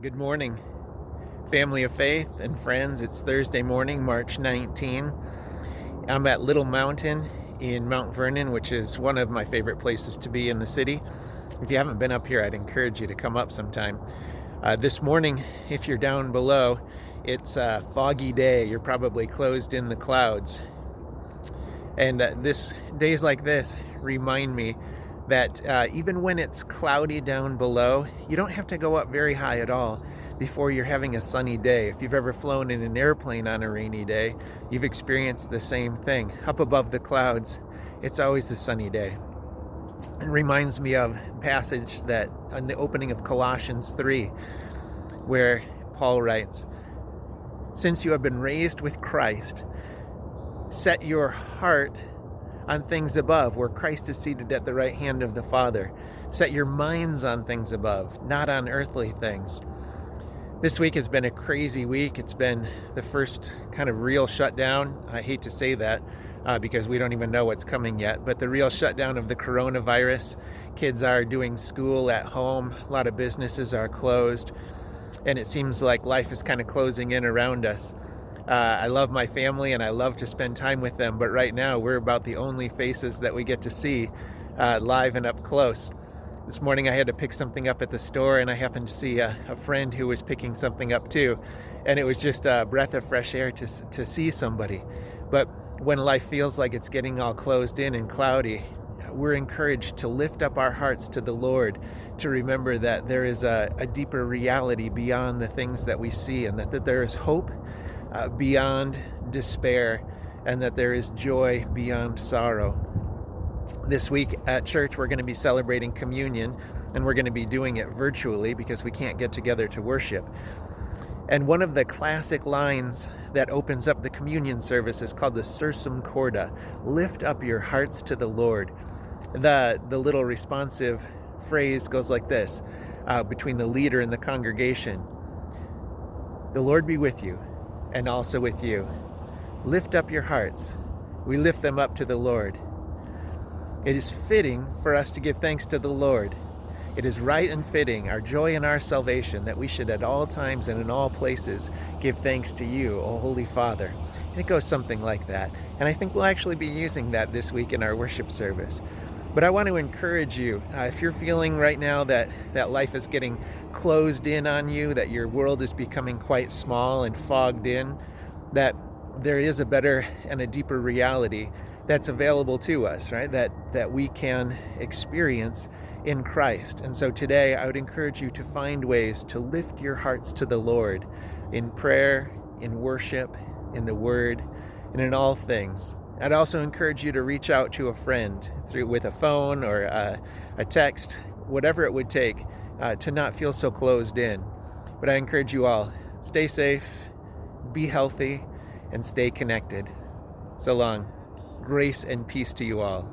Good morning, family of faith and friends. It's Thursday morning, March 19. I'm at Little Mountain in Mount Vernon, which is one of my favorite places to be in the city. If you haven't been up here, I'd encourage you to come up sometime. This morning, if you're down below, it's a foggy day. You're probably closed in the clouds. And days like this remind me that even when it's cloudy down below, you don't have to go up very high at all before you're having a sunny day. If you've ever flown in an airplane on a rainy day, you've experienced the same thing. Up above the clouds, it's always a sunny day. It reminds me of a passage that on the opening of Colossians 3, where Paul writes, "Since you have been raised with Christ, set your heart on things above, where Christ is seated at the right hand of the Father. Set your minds on things above, not on earthly things." This week has been a crazy week. It's been the first kind of real shutdown. I hate to say that because we don't even know what's coming yet, but the real shutdown of the coronavirus. Kids are doing school at home. A lot of businesses are closed, and it seems like life is kind of closing in around us. I love my family and I love to spend time with them, but right now we're about the only faces that we get to see live and up close. This morning I had to pick something up at the store, and I happened to see a friend who was picking something up too, and it was just a breath of fresh air to see somebody. But when life feels like it's getting all closed in and cloudy, we're encouraged to lift up our hearts to the Lord, to remember that there is a deeper reality beyond the things that we see, and that there is hope beyond despair, and that there is joy beyond sorrow. This week at church, we're going to be celebrating communion, and we're going to be doing it virtually because we can't get together to worship. And one of the classic lines that opens up the communion service is called the Sursum Corda, "Lift up your hearts to the Lord." The little responsive phrase goes like this, between the leader and the congregation: "The Lord be with you, and also with you. Lift up your hearts." We lift them up to the Lord. It is fitting for us to give thanks to the Lord. It is right and fitting, our joy and our salvation, that we should at all times and in all places give thanks to you, O Holy Father. And it goes something like that. And I think we'll actually be using that this week in our worship service. But I want to encourage you, if you're feeling right now that life is getting closed in on you, that your world is becoming quite small and fogged in, that there is a better and a deeper reality that's available to us, right? That we can experience in Christ. And so today I would encourage you to find ways to lift your hearts to the Lord in prayer, in worship, in the Word, and in all things. I'd also encourage you to reach out to a friend with a phone or a text, whatever it would take, to not feel so closed in. But I encourage you all, stay safe, be healthy, and stay connected. So long. Grace and peace to you all.